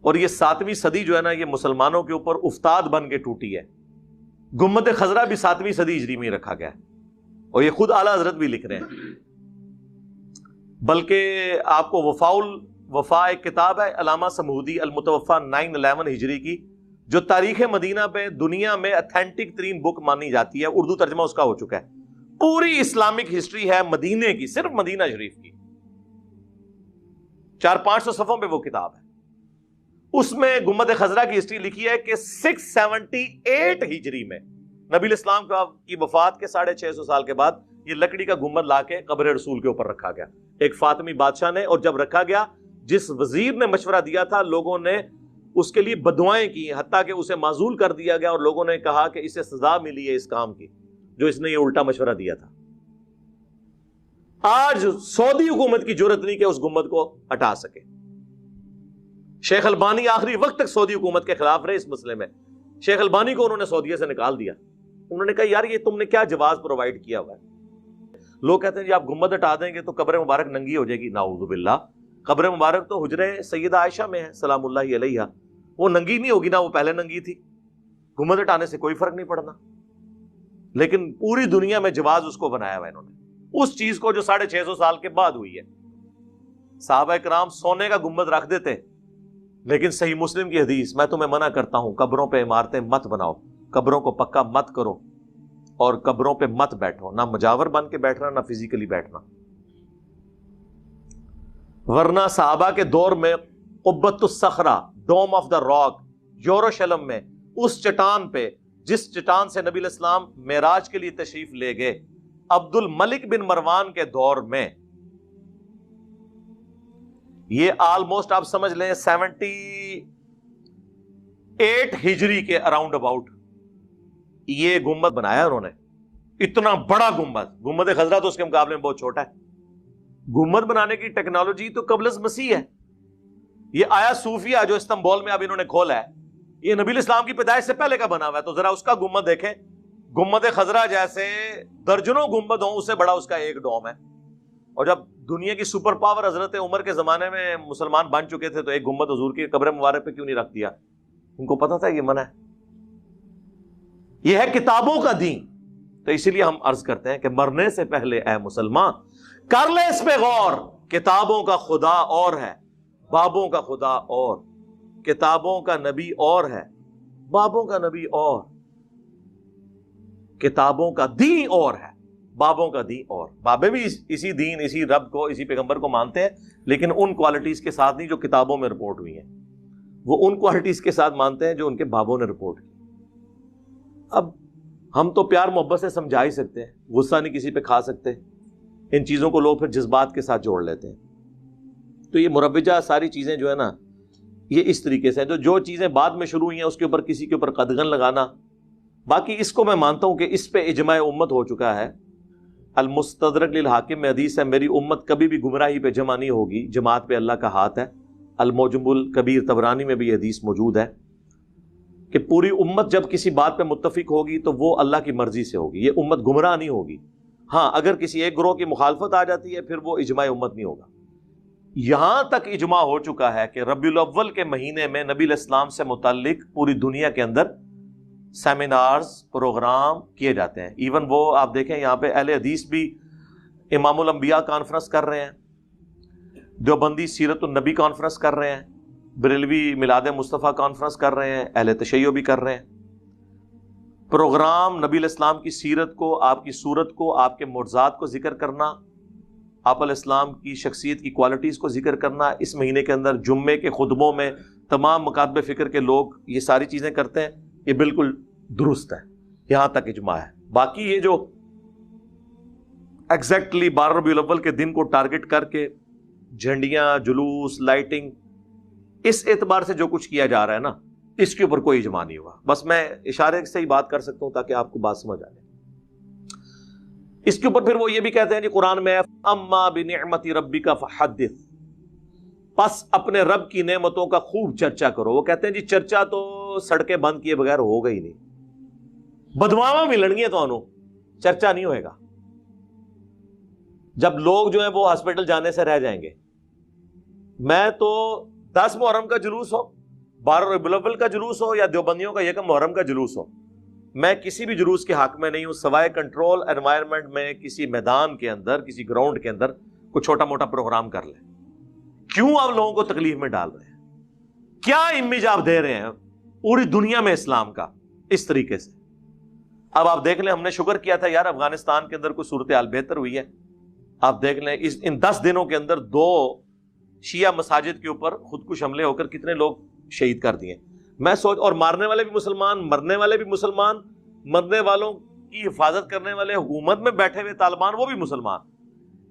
اور یہ 7ویں صدی جو ہے نا یہ مسلمانوں کے اوپر افتاد بن کے ٹوٹی ہے. گنبد خضرا بھی 7ویں صدی ہجری میں رکھا گیا ہے اور یہ خود اعلیٰ حضرت بھی لکھ رہے ہیں. بلکہ آپ کو وفا ایک کتاب ہے علامہ سمودی المتوفا 911 ہجری کی, جو تاریخ مدینہ پہ دنیا میں اتھینٹک ترین بک مانی جاتی ہے. اردو ترجمہ اس کا ہو چکا ہے. پوری اسلامک ہسٹری ہے مدینے کی, صرف مدینہ شریف کی. 400-500 صفحوں پہ وہ کتاب ہے. اس میں گنبد خضرا کی ہسٹری لکھی ہے کہ 678 ہجری میں نبی الاسلام کی وفات کے 650 سال کے بعد یہ لکڑی کا گنبد لا کے قبر رسول کے اوپر رکھا گیا ایک فاطمی بادشاہ نے. اور جب رکھا گیا, جس وزیر نے مشورہ دیا تھا, لوگوں نے اس کے لیے بددعائیں کی, حتیٰ کہ اسے معزول کر دیا گیا اور لوگوں نے کہا کہ اسے سزا ملی ہے اس کام کی جو اس نے یہ الٹا مشورہ دیا تھا. آج سعودی حکومت کی جرأت نہیں کہ اس گنبد کو ہٹا سکے. شیخ البانی آخری وقت تک سعودی حکومت کے خلاف رہے اس مسئلے میں. شیخ البانی کو انہوں نے سعودیہ سے نکال دیا. انہوں نے کہا یار یہ تم نے کیا جواز پرووائڈ کیا ہوا ہے. لوگ کہتے ہیں جی آپ گنبد ہٹا دیں گے تو قبر مبارک ننگی ہو جائے گی. نعوذ باللہ, قبر مبارک تو حجرے سیدہ عائشہ میں ہے سلام اللہ علیہا, وہ ننگی نہیں ہوگی نا, وہ پہلے ننگی تھی. گنبد ہٹانے سے کوئی فرق نہیں پڑنا. لیکن پوری دنیا میں جواز اس کو بنایا ہوا انہوں نے, اس چیز کو جو 650 سال کے بعد ہوئی ہے. صحابہ کرام سونے کا گنبد رکھ دیتے, لیکن صحیح مسلم کی حدیث, میں تمہیں منع کرتا ہوں قبروں پہ عمارتیں مت بناؤ, قبروں کو پکا مت کرو اور قبروں پہ مت بیٹھو, نہ مجاور بن کے بیٹھنا نہ فزیکلی بیٹھنا. ورنہ صحابہ کے دور میں قبۃ الصخرہ, ڈوم آف دا راک, یروشلم میں اس چٹان پہ جس چٹان سے نبی الاسلام معراج کے لیے تشریف لے گئے, عبد الملک بن مروان کے دور میں, یہ آلموسٹ آپ سمجھ لیں 78 ہجری کے اراؤنڈ اباؤٹ یہ گنبد بنایا انہوں نے. اتنا بڑا گنبد, گنبد خضرا تو اس کے مقابلے میں بہت چھوٹا ہے. گنبد بنانے کی ٹیکنالوجی تو قبل از مسیح ہے. یہ آیا صوفیہ جو استنبول میں اب انہوں نے کھولا ہے, یہ نبی الاسلام کی پیدائش سے پہلے کا بنا ہوا ہے. تو ذرا اس کا گنبد دیکھیں, گنبد خضرا جیسے درجنوں گنبد ہوں, اس سے بڑا اس کا ایک ڈوم ہے. اور جب دنیا کی سپر پاور حضرت عمر کے زمانے میں مسلمان بن چکے تھے تو ایک گنبد حضور کی قبر مبارک پہ کیوں نہیں رکھ دیا؟ ان کو پتا تھا یہ منع ہے. یہ ہے کتابوں کا دین. تو اسی لیے ہم عرض کرتے ہیں کہ مرنے سے پہلے اے مسلمان کر لے اس پہ غور. کتابوں کا خدا اور ہے, بابوں کا خدا اور, کتابوں کا نبی اور ہے, بابوں کا نبی اور, کتابوں کا دین اور ہے, بابوں کا دین اور. بابے بھی اسی دین, اسی رب کو, اسی پیغمبر کو مانتے ہیں, لیکن ان کوالٹیز کے ساتھ نہیں جو کتابوں میں رپورٹ ہوئی ہیں. وہ ان کوالٹیز کے ساتھ مانتے ہیں جو ان کے بابوں نے رپورٹ کی. اب ہم تو پیار محبت سے سمجھا ہی سکتے ہیں, غصہ نہیں کسی پہ کھا سکتے. ان چیزوں کو لوگ پھر جذبات کے ساتھ جوڑ لیتے ہیں. تو یہ مروجہ ساری چیزیں جو ہے نا یہ اس طریقے سے جو چیزیں بعد میں شروع ہوئی ہیں اس کے اوپر کسی کے اوپر قدغن لگانا. باقی اس کو میں مانتا ہوں کہ اس پہ اجماع امت ہو چکا ہے. المستدرک للحاکم میں حدیث ہے, میری امت کبھی بھی گمراہی پہ جمع نہیں ہوگی, جماعت پہ اللہ کا ہاتھ ہے. المعجم الکبیر طبرانی میں بھی یہ حدیث موجود ہے کہ پوری امت جب کسی بات پہ متفق ہوگی تو وہ اللہ کی مرضی سے ہوگی, یہ امت گمراہ نہیں ہوگی. ہاں اگر کسی ایک گروہ کی مخالفت آ جاتی ہے پھر وہ اجماع امت نہیں ہوگا. یہاں تک اجماع ہو چکا ہے کہ ربیع الاول کے مہینے میں نبی الاسلام سے متعلق پوری دنیا کے اندر سیمینارز پروگرام کیے جاتے ہیں. ایون وہ آپ دیکھیں یہاں پہ اہل حدیث بھی امام الانبیاء کانفرنس کر رہے ہیں, دیوبندی سیرت النبی کانفرنس کر رہے ہیں, بریلوی میلاد مصطفیٰ کانفرنس کر رہے ہیں, اہل تشیع بھی کر رہے ہیں. پروگرام نبی الاسلام کی سیرت کو, آپ کی صورت کو, آپ کے معجزات کو ذکر کرنا, آپ علیہ السلام کی شخصیت کی کوالٹیز کو ذکر کرنا. اس مہینے کے اندر جمعے کے خطبوں میں تمام مکاتب فکر کے لوگ یہ ساری چیزیں کرتے ہیں. یہ بالکل درست ہے, یہاں تک اجماع ہے. باقی یہ جو ایگزیکٹلی 12 ربیع الاول کے دن کو ٹارگٹ کر کے جھنڈیاں, جلوس, لائٹنگ, اس اعتبار سے جو کچھ کیا جا رہا ہے نا اس کے اوپر کوئی اجماع نہیں ہوا. بس میں اشارے سے ہی بات کر سکتا ہوں تاکہ آپ کو بات سمجھ آ جائے. اس کے اوپر پھر وہ یہ بھی کہتے ہیں جی قرآن میں اما بنعمت ربک فحدث, پس اپنے رب کی نعمتوں کا خوب چرچا کرو. وہ کہتے ہیں جی چرچا تو سڑکیں بند کیے بغیر ہوگا ہی نہیں, بدواواں ملن گے تو انو چرچا نہیں ہوئے گا. جب لوگ جو ہیں وہ ہاسپٹل جانے سے رہ جائیں گے. میں تو 10 محرم کا جلوس ہو 12 ربیع الاول کا جلوس ہو یا دیوبندیوں کا یکم محرم کا جلوس ہو، میں کسی بھی جلوس کے حق میں نہیں ہوں سوائے کنٹرول انوائرمنٹ میں کسی میدان کے اندر، کسی گراؤنڈ کے اندر کوئی چھوٹا موٹا پروگرام کر لیں۔ کیوں آپ لوگوں کو تکلیف میں ڈال رہے ہیں؟ کیا امیج آپ دے رہے ہیں پوری دنیا میں اسلام کا اس طریقے سے؟ اب آپ دیکھ لیں، ہم نے شکر کیا تھا یار افغانستان کے اندر کوئی صورتحال بہتر ہوئی ہے۔ آپ دیکھ لیں ان 10 دنوں کے اندر 2 شیعہ مساجد کے اوپر خودکش حملے ہو کر کتنے لوگ شہید کر دیے۔ میں اور مارنے والے بھی مسلمان، مرنے والے بھی مسلمان، مرنے والوں کی حفاظت کرنے والے حکومت میں بیٹھے ہوئے طالبان وہ بھی مسلمان۔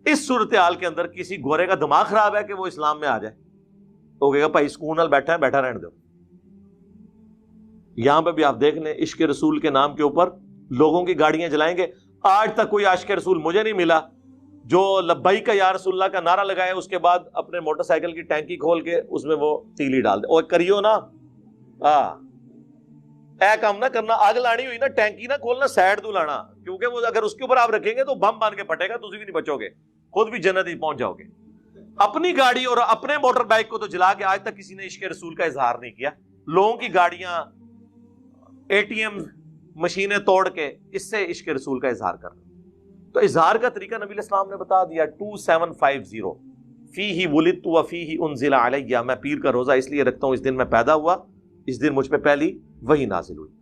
اس صورتحال کے اندر کسی گورے کا دماغ خراب ہے کہ وہ اسلام میں آ جائے؟ وہ کہے گا بھائی سکون نال بیٹھا ہے، بیٹھا رہنے دو۔ یہاں پہ بھی آپ دیکھ لیں عشق رسول کے نام کے اوپر لوگوں کی گاڑیاں جلائیں گے۔ آج تک کوئی عاشق رسول مجھے نہیں ملا جو لبیک یا رسول اللہ کا نعرہ لگائے اس کے بعد اپنے موٹر سائیکل کی ٹینکی کھول کے اس میں وہ تیلی ڈال دے۔ اور کریو نا اے کام نہ کرنا، آگ لانی ہوئی نا ٹینکی نہ کھولنا، سائڈ تو لانا، کیونکہ وہ اگر اس کے اوپر آپ رکھیں گے تو بم بان کے پھٹے گا، تم بھی نہیں بچو گے، خود بھی جنت ہی پہنچ جاؤ گے۔ اپنی گاڑی اور اپنے موٹر بائک کو تو جلا کے آج تک کسی نے عشق رسول کا اظہار نہیں کیا۔ لوگوں کی گاڑیاں، اے ٹی ایم مشینیں توڑ کے اس سے عشق رسول کا اظہار کر رہے۔ تو اظہار کا طریقہ نبی علیہ السلام نے بتا دیا۔ 2750 فیہ ولدت وفیہ انزل علیہ، میں پیر کا روزہ اس لیے رکھتا ہوں، اس دن میں پیدا ہوا، اس دن مجھ پہ پہلی وحی نازل ہوئی۔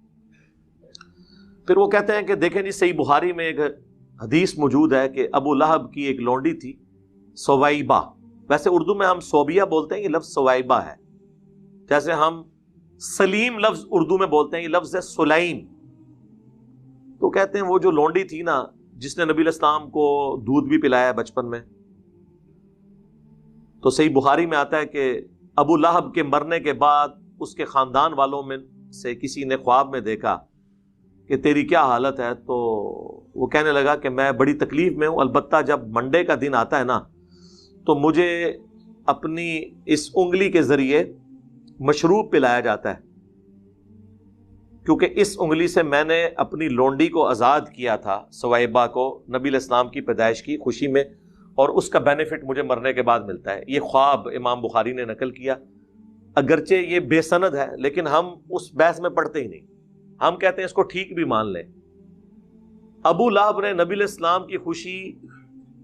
پھر وہ کہتے ہیں کہ دیکھیں جی صحیح بخاری میں ایک حدیث موجود ہے کہ ابو لہب کی ایک لونڈی تھی سویبہ، ویسے اردو میں ہم صوبیہ بولتے ہیں، یہ لفظ سویبہ ہے، جیسے ہم سلیم لفظ اردو میں بولتے ہیں، یہ لفظ ہے سلیم۔ تو کہتے ہیں وہ جو لونڈی تھی نا جس نے نبی علیہ السلام کو دودھ بھی پلایا بچپن میں، تو صحیح بخاری میں آتا ہے کہ ابو لہب کے مرنے کے بعد اس کے خاندان والوں میں سے کسی نے خواب میں دیکھا کہ تیری کیا حالت ہے، تو وہ کہنے لگا کہ میں بڑی تکلیف میں ہوں، البتہ جب منڈے کا دن آتا ہے نا تو مجھے اپنی اس انگلی کے ذریعے مشروب پلایا جاتا ہے، کیونکہ اس انگلی سے میں نے اپنی لونڈی کو آزاد کیا تھا سویبہ کو نبی علیہ السلام کی پیدائش کی خوشی میں، اور اس کا بینیفٹ مجھے مرنے کے بعد ملتا ہے۔ یہ خواب امام بخاری نے نقل کیا، اگرچہ یہ بے سند ہے لیکن ہم اس بحث میں پڑھتے ہی نہیں، ہم کہتے ہیں اس کو ٹھیک بھی مان لیں۔ ابو لہب نے نبی علیہ السلام کی خوشی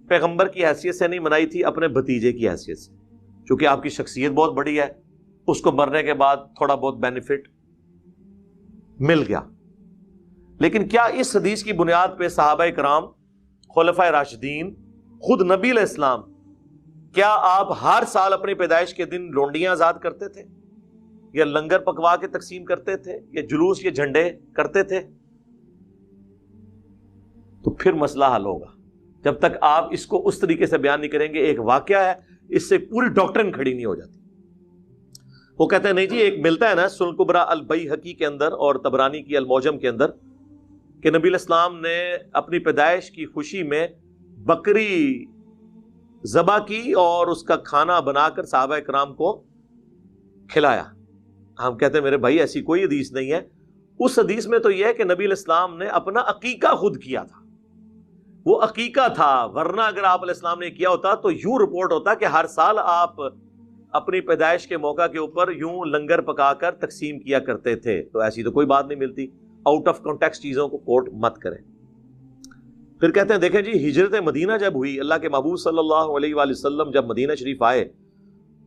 پیغمبر کی حیثیت سے نہیں منائی تھی، اپنے بھتیجے کی حیثیت سے، چونکہ آپ کی شخصیت بہت بڑی ہے، اس کو مرنے کے بعد تھوڑا بہت بینیفٹ مل گیا۔ لیکن کیا اس حدیث کی بنیاد پہ صحابہ کرام، خلفائے راشدین، خود نبی علیہ السلام، کیا آپ ہر سال اپنی پیدائش کے دن لونڈیاں آزاد کرتے تھے، یا لنگر پکوا کے تقسیم کرتے تھے، یا جلوس یا جھنڈے کرتے تھے؟ تو پھر مسئلہ حل ہوگا۔ جب تک آپ اس کو اس طریقے سے بیان نہیں کریں گے، ایک واقعہ ہے، اس سے پوری ڈاکٹرن کھڑی نہیں ہو جاتی۔ وہ کہتے ہیں نہیں جی، ایک ملتا ہے نا سنن کبریٰ البیہقی کے اندر اور طبرانی کی المعجم کے اندر کہ نبی علیہ السلام نے اپنی پیدائش کی خوشی میں بکری ذبح کی اور اس کا کھانا بنا کر صحابہ کرام کو کھلایا۔ ہم کہتے ہیں میرے بھائی ایسی کوئی حدیث نہیں ہے۔ اس حدیث میں تو یہ ہے کہ نبی علیہ السلام نے اپنا عقیقہ خود کیا تھا، وہ عقیقہ تھا، ورنہ اگر آپ علیہ السلام نے کیا ہوتا تو یوں رپورٹ ہوتا کہ ہر سال آپ اپنی پیدائش کے موقع کے اوپر یوں لنگر پکا کر تقسیم کیا کرتے تھے۔ تو ایسی تو کوئی بات نہیں ملتی، آؤٹ آف کانٹیکسٹ چیزوں کو کوٹ مت کریں۔ پھر کہتے ہیں دیکھیں جی، ہجرت مدینہ جب ہوئی، اللہ کے محبوب صلی اللہ علیہ وآلہ وسلم جب مدینہ شریف آئے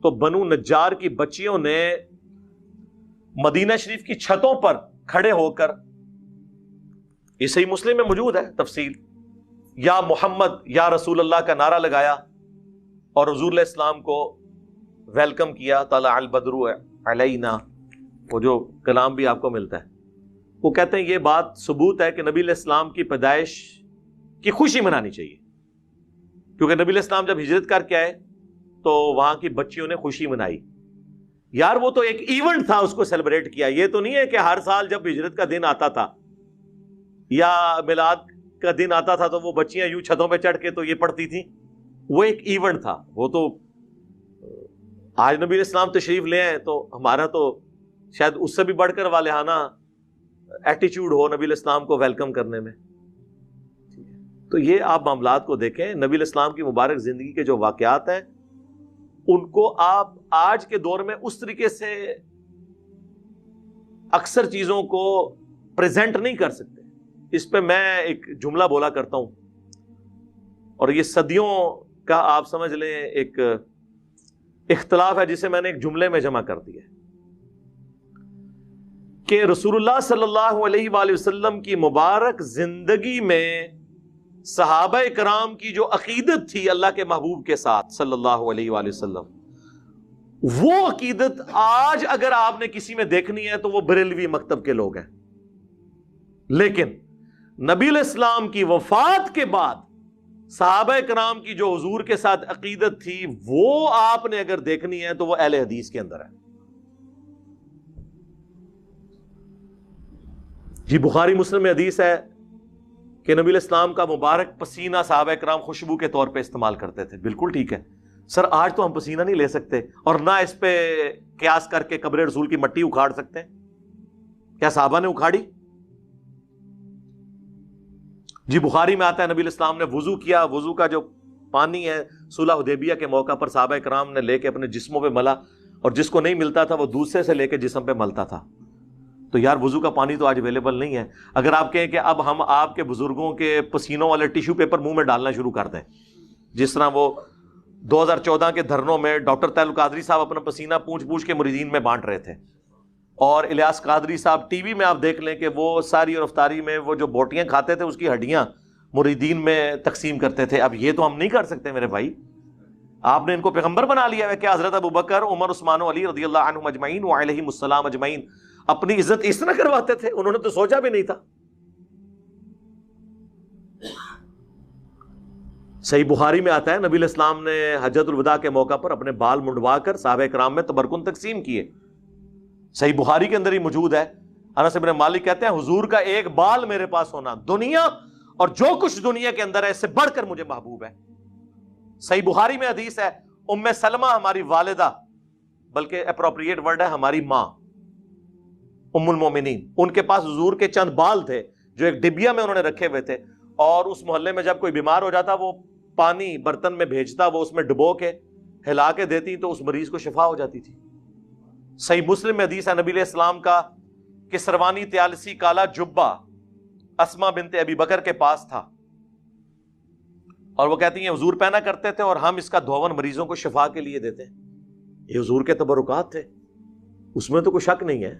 تو بنو نجار کی بچیوں نے مدینہ شریف کی چھتوں پر کھڑے ہو کر، یہ صحیح مسلم میں موجود ہے تفصیل، یا محمد یا رسول اللہ کا نعرہ لگایا اور حضور علیہ السلام کو ویلکم کیا۔ طلع البدر علینا، وہ جو کلام بھی آپ کو ملتا ہے۔ وہ کہتے ہیں یہ بات ثبوت ہے کہ نبی علیہ السلام کی پیدائش کی خوشی منانی چاہیے، کیونکہ نبی علیہ السلام جب ہجرت کر کے آئے تو وہاں کی بچیوں نے خوشی منائی۔ یار وہ تو ایک ایونٹ تھا، اس کو سیلیبریٹ کیا۔ یہ تو نہیں ہے کہ ہر سال جب ہجرت کا دن آتا تھا یا میلاد کا دن آتا تھا تو وہ بچیاں یوں چھتوں پہ چڑھ کے تو یہ پڑھتی تھیں۔ وہ ایک ایونٹ تھا۔ وہ تو آج نبی علیہ السلام تشریف لے آئے تو ہمارا تو شاید اس سے بھی بڑھ کر والہانہ ایٹیچیوڈ ہو نبی علیہ السلام کو ویلکم کرنے میں۔ تو یہ آپ معاملات کو دیکھیں، نبی علیہ السلام کی مبارک زندگی کے جو واقعات ہیں ان کو آپ آج کے دور میں اس طریقے سے اکثر چیزوں کو پریزنٹ نہیں کر سکتے. اس پہ میں ایک جملہ بولا کرتا ہوں, اور یہ صدیوں کا آپ سمجھ لیں ایک اختلاف ہے جسے میں نے ایک جملے میں جمع کر دیا کہ رسول اللہ صلی اللہ علیہ وآلہ وسلم کی مبارک زندگی میں صحابہ کرام کی جو عقیدت تھی اللہ کے محبوب کے ساتھ صلی اللہ علیہ وآلہ وسلم, وہ عقیدت آج اگر آپ نے کسی میں دیکھنی ہے تو وہ بریلوی مکتب کے لوگ ہیں. لیکن نبی علیہ السلام کی وفات کے بعد صحابہ کرام کی جو حضور کے ساتھ عقیدت تھی وہ آپ نے اگر دیکھنی ہے تو وہ اہل حدیث کے اندر ہے. جی بخاری مسلم میں حدیث ہے کہ نبی علیہ السلام کا مبارک پسینہ صحابہ کرام خوشبو کے طور پہ استعمال کرتے تھے. بالکل ٹھیک ہے سر, آج تو ہم پسینہ نہیں لے سکتے اور نہ اس پہ قیاس کر کے قبر رسول کی مٹی اکھاڑ سکتے ہیں. کیا صحابہ نے اکھاڑی؟ جی بخاری میں آتا ہے نبی علیہ السلام نے وضو کیا, وضو کا جو پانی ہے صلح حدیبیہ کے موقع پر صحابہ کرام نے لے کے اپنے جسموں پہ ملا, اور جس کو نہیں ملتا تھا وہ دوسرے سے لے کے جسم پہ ملتا تھا. تو یار وضو کا پانی تو آج اویلیبل نہیں ہے. اگر آپ کہیں کہ اب ہم آپ کے بزرگوں کے پسینوں والے ٹیشو پیپر منہ میں ڈالنا شروع کر دیں, جس طرح وہ 2014 کے دھرنوں میں ڈاکٹر تعلق قادری صاحب اپنا پسینہ پوچھ کے مریدین میں بانٹ رہے تھے, اور الیاس قادری صاحب ٹی وی میں آپ دیکھ لیں کہ وہ ساری اور افطاری میں وہ جو بوٹیاں کھاتے تھے اس کی ہڈیاں مریدین میں تقسیم کرتے تھے. اب یہ تو ہم نہیں کر سکتے میرے بھائی. آپ نے ان کو پیغمبر بنا لیا ہے کہ حضرت ابوبکر, عمر, عثمان و علی رضی اللہ عنہم اجمعین وعلیہم السلام اجمعین اپنی عزت اس طرح کرواتے تھے؟ انہوں نے تو سوچا بھی نہیں تھا. صحیح بخاری میں آتا ہے نبی علیہ السلام نے حجۃ الوداع کے موقع پر اپنے بال منڈوا کر صحابہ کرام میں تبرکن تقسیم کیے. صحیح بخاری کے اندر ہی موجود ہے. انس بن مالک کہتے ہیں حضور کا ایک بال میرے پاس ہونا دنیا اور جو کچھ دنیا کے اندر ہے اس سے بڑھ کر مجھے محبوب ہے. صحیح بخاری میں حدیث ہے ام سلمہ ہماری والدہ, بلکہ اپروپریٹ ورڈ ہے ہماری ماں ام المومنین, ان کے پاس حضور کے چند بال تھے جو ایک ڈبیا میں انہوں نے رکھے ہوئے تھے, اور اس محلے میں جب کوئی بیمار ہو جاتا وہ پانی برتن میں بھیجتا, وہ اس میں ڈبو کے ہلا کے دیتی تو اس مریض کو شفا ہو جاتی تھی. صحیح مسلم میں حدیث ہے نبی علیہ السلام کا کسروانی طیالسی کالا جبہ اسما بنت ابی بکر کے پاس تھا, اور وہ کہتی ہیں حضور پہنا کرتے تھے اور ہم اس کا دھون مریضوں کو شفا کے لیے دیتے ہیں. یہ حضور کے تبرکات تھے, اس میں تو کوئی شک نہیں ہے.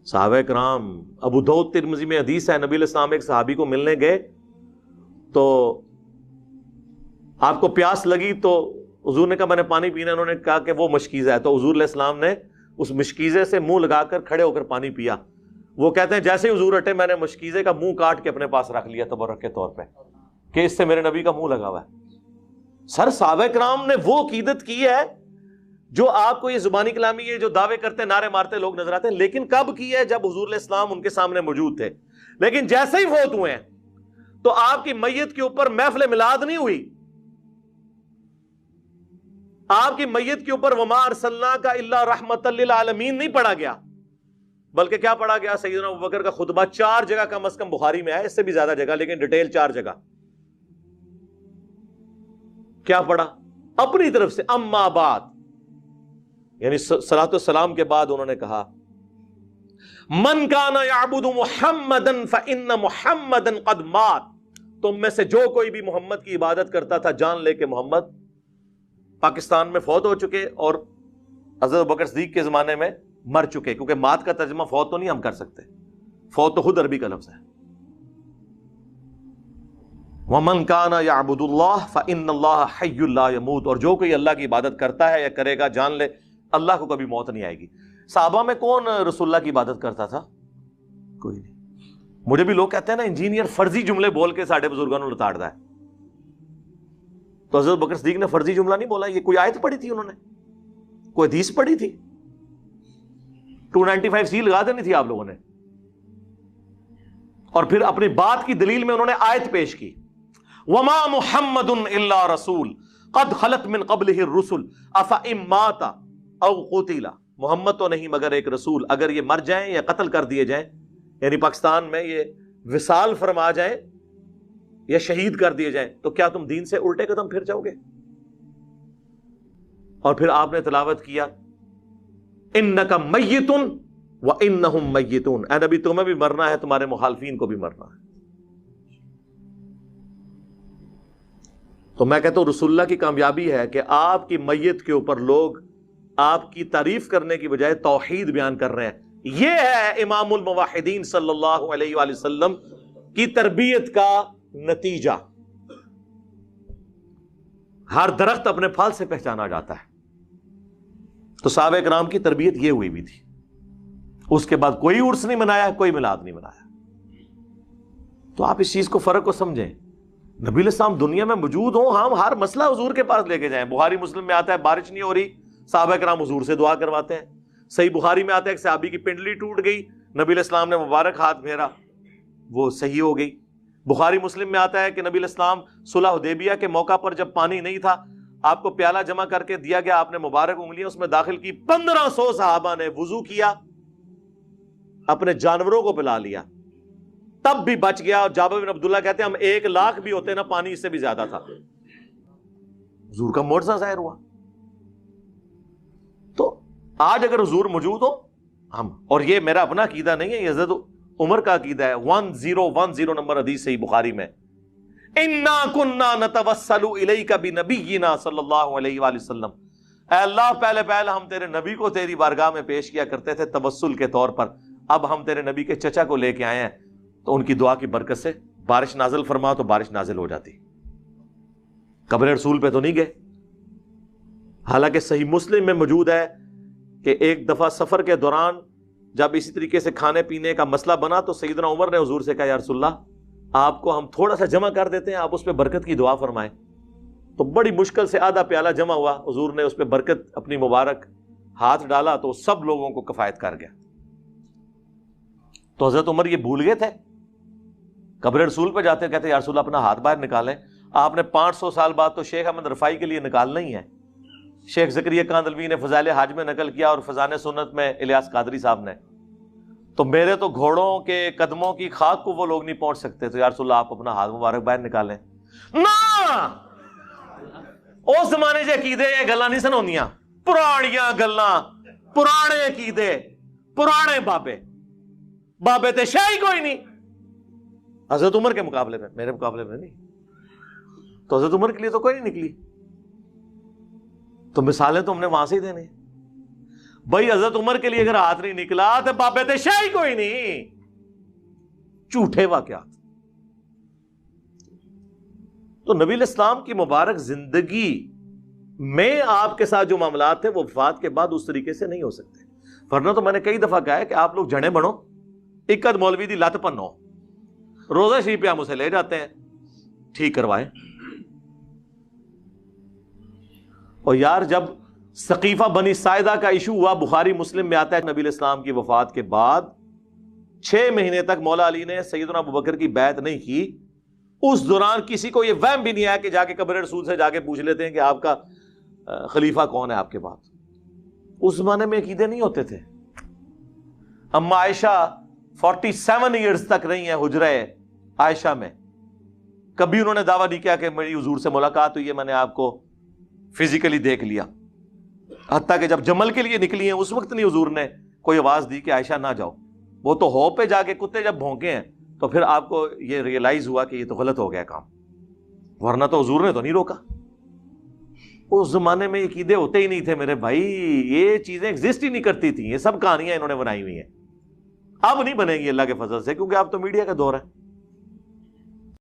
صحابہ کرام, ابو داؤد ترمذی میں حدیث ہے نبی علیہ السلام ایک صحابی کو ملنے گئے تو آپ کو پیاس لگی تو حضور نے کہا میں نے پانی پینا, انہوں نے کہا کہ وہ مشکیزہ ہے, تو حضور علیہ السلام نے اس مشکیزے سے منہ لگا کر کھڑے ہو کر پانی پیا. وہ کہتے ہیں جیسے ہی حضور ہٹے میں نے مشکیزے کا منہ کاٹ کے اپنے پاس رکھ لیا تبرک کے طور پہ کہ اس سے میرے نبی کا منہ لگا ہوا ہے. سر صحابہ کرام نے وہ عقیدت کی ہے جو آپ کو یہ زبانی کلامی یہ جو دعوے کرتے نعرے مارتے لوگ نظر آتے ہیں, لیکن کب کی ہے؟ جب حضور علیہ السلام ان کے سامنے موجود تھے. لیکن جیسے ہی فوت ہوئے ہیں تو آپ کی میت کے اوپر محفل میلاد نہیں ہوئی, آپ کی میت کے اوپر وما ارسلناک الا رحمۃ للعالمین نہیں پڑھا گیا, بلکہ کیا پڑھا گیا؟ سیدنا ابوبکر کا خطبہ 4 جگہ کم از کم بخاری میں ہے, اس سے بھی زیادہ جگہ لیکن ڈیٹیل 4 جگہ. کیا پڑھا؟ اپنی طرف سے اما بعد, یعنی صلاۃ والسلام کے بعد انہوں نے کہا من کان یعبد محمدا فان محمدا قد مات, تم میں سے جو کوئی بھی محمد کی عبادت کرتا تھا جان لے کہ محمد پاکستان میں فوت ہو چکے اور حضرت ابوبکر صدیق کے زمانے میں مر چکے, کیونکہ مات کا ترجمہ فوت تو نہیں ہم کر سکتے, فوت تو خود عربی کا لفظ ہے. وَمَنْ كَانَ يَعْبُدُ اللَّهَ فَإِنَّ اللَّهَ حَيٌّ لَا يَمُوتُ, اور جو کوئی اللہ کی عبادت کرتا ہے یا کرے گا جان لے اللہ کو کبھی موت نہیں آئے گی. صحابہ میں کون رسول اللہ کی عبادت کرتا تھا؟ کوئی نہیں. مجھے بھی لوگ کہتے ہیں نا انجینئر فرضی جملے بول کے ساڑھے بزرگوں نے لتاڑ ہے, تو حضرت بکر صدیق نے فرضی جملہ نہیں بولا, یہ کوئی آیت پڑھی تھی انہوں نے, کوئی حدیث پڑھی تھی, 295 سی لگا دینی تھی آپ لوگوں نے. اور پھر اپنی بات کی دلیل میں انہوں نے آیت پیش کی وما محمد الا رسول قد خلت من قبلہ الرسل افئن مات او قتل, محمد تو نہیں مگر ایک رسول, اگر یہ مر جائیں یا قتل کر دیے جائیں, یعنی پاکستان میں یہ وصال فرما جائیں یا شہید کر دیے جائیں, تو کیا تم دین سے الٹے قدم پھر جاؤ گے؟ اور پھر آپ نے تلاوت کیا انک میت وَإِنَّهُمْ مَيِّتُونَ، اے نبی تمہیں بھی مرنا ہے، تمہارے مخالفین کو بھی مرنا ہے۔ تو میں کہتا ہوں رسول اللہ کی کامیابی ہے کہ آپ کی میت کے اوپر لوگ آپ کی تعریف کرنے کی بجائے توحید بیان کر رہے ہیں۔ یہ ہے امام الموحدین صلی اللہ علیہ وآلہ وسلم کی تربیت کا نتیجہ۔ ہر درخت اپنے پھل سے پہچانا جاتا ہے۔ تو صحابہ کرام کی تربیت یہ ہوئی بھی تھی۔ اس کے بعد کوئی عرس نہیں منایا، کوئی میلاد نہیں منایا۔ تو آپ اس چیز کو فرق کو سمجھیں۔ نبی علیہ السلام دنیا میں موجود ہوں، ہم ہر مسئلہ حضور کے پاس لے کے جائیں۔ بخاری مسلم میں آتا ہے بارش نہیں ہو رہی، صحابہ کرام حضور سے دعا کرواتے ہیں۔ صحیح بخاری میں آتا ہے ایک صحابی کی پنڈلی ٹوٹ گئی، نبی علیہ السلام نے مبارک ہاتھ پھیرا، وہ صحیح ہو گئی۔ بخاری مسلم میں آتا ہے کہ نبی علیہ السلام صلح حدیبیہ کے موقع پر جب پانی نہیں تھا، آپ کو پیالہ جمع کر کے دیا گیا، آپ نے مبارک انگلیاں اس میں داخل کی، 1500 صحابہ نے وضو کیا، اپنے جانوروں کو پلا لیا، تب بھی بچ گیا۔ اور جابر بن عبداللہ کہتے ہیں ہم 1,00,000 بھی ہوتے نا، پانی اس سے بھی زیادہ تھا۔ حضور کا معجزہ ظاہر ہوا۔ تو آج اگر حضور موجود ہو ہم، اور یہ میرا اپنا عقیدہ نہیں ہے، یہ حضرت عمر کا عقیدہ ہے، 1010 نمبر حدیث صحیح بخاری میں، اِنَّا كُنَّا نَتَوَسَّلُ إِلَيْكَ بِنَبِيِّنَا صلی اللہ علیہ وآلہ وسلم، اے اللہ پہلے ہم تیرے نبی کو تیری بارگاہ میں پیش کیا کرتے تھے توسل کے طور پر، اب ہم تیرے نبی کے چچا کو لے کے آئے ہیں، تو ان کی دعا کی برکت سے بارش نازل فرما، تو بارش نازل ہو جاتی۔ قبر رسول پہ تو نہیں گئے۔ حالانکہ صحیح مسلم میں موجود ہے کہ ایک دفعہ سفر کے دوران جب اسی طریقے سے کھانے پینے کا مسئلہ بنا تو سیدنا عمر نے حضور سے کہا یا رسول اللہ آپ کو ہم تھوڑا سا جمع کر دیتے ہیں، آپ اس پہ برکت کی دعا فرمائیں۔ تو بڑی مشکل سے آدھا پیالہ جمع ہوا، حضور نے اس پہ برکت اپنی مبارک ہاتھ ڈالا تو سب لوگوں کو کفایت کر گیا۔ تو حضرت عمر یہ بھول گئے تھے، قبر رسول پہ جاتے کہتے یا رسول اللہ اپنا ہاتھ باہر نکالیں۔ آپ نے 500 سال بعد تو شیخ احمد رفاعی کے لیے نکالنا ہی ہے۔ شیخ زکریا کاندلوی نے فضائل حج میں نقل کیا، اور فضائل سنت میں الیاس قادری صاحب نے، تو میرے تو گھوڑوں کے قدموں کی خاک کو وہ لوگ نہیں پہنچ سکتے، تو یا رسول اللہ آپ اپنا ہاتھ مبارک باہر نکالیں۔ نا اس زمانے سے عقیدے یہ گلاں نہیں سن ہوندیاں، پرانیاں گلاں، پرانے عقیدے، پرانے بابے تے شاہی کوئی نہیں۔ حضرت عمر کے مقابلے میں، میرے مقابلے میں نہیں، تو حضرت عمر کے لیے تو کوئی نہیں نکلی۔ تو مثالیں تو ہم نے وہاں سے ہی دینے بھائی، حضرت عمر کے لیے اگر ہاتھ نہیں نکلا تو بابے تے شاہی کوئی نہیں، جھوٹے واقعات۔ تو نبی علیہ السلام کی مبارک زندگی میں آپ کے ساتھ جو معاملات تھے وہ وفات کے بعد اس طریقے سے نہیں ہو سکتے، ورنہ تو میں نے کئی دفعہ کہا ہے کہ آپ لوگ جنے بنو، اکد مولوی دی لت پنو، روزہ شریف پہ ہم اسے لے جاتے ہیں، ٹھیک کروائیں۔ اور یار جب سقیفہ بنی ساعدہ کا ایشو ہوا، بخاری مسلم میں آتا ہے نبی علیہ السلام کی وفات کے بعد 6 مہینے تک مولا علی نے سیدنا ابوبکر کی بیعت نہیں کی۔ اس دوران کسی کو یہ وہم بھی نہیں آیا کہ جا کے قبر رسول سے جا کے پوچھ لیتے ہیں کہ آپ کا خلیفہ کون ہے آپ کے بعد۔ اس زمانے میں عقیدے نہیں ہوتے تھے۔ اما عائشہ 47 ایئرز تک رہی ہیں حجرہ عائشہ میں، کبھی انہوں نے دعویٰ نہیں کیا کہ میری حضور سے ملاقات ہوئی ہے، میں نے آپ کو فزیکلی دیکھ لیا۔ حتیٰ کہ جب جمل کے لیے نکلی ہیں اس وقت نہیں حضور نے کوئی آواز دی کہ عائشہ نہ جاؤ، وہ تو ہو پہ جا کے کتے جب بھونکے ہیں تو پھر آپ کو یہ ریئلائز ہوا کہ یہ تو غلط ہو گیا کام، ورنہ تو حضور نے تو نہیں روکا۔ اس زمانے میں عقیدے ہوتے ہی نہیں تھے میرے بھائی، یہ چیزیں ایگزسٹ ہی نہیں کرتی تھیں، یہ سب کہانیاں انہوں نے بنائی ہوئی ہیں۔ اب نہیں بنے گی اللہ کے فضل سے، کیونکہ اب تو میڈیا کا دور ہے۔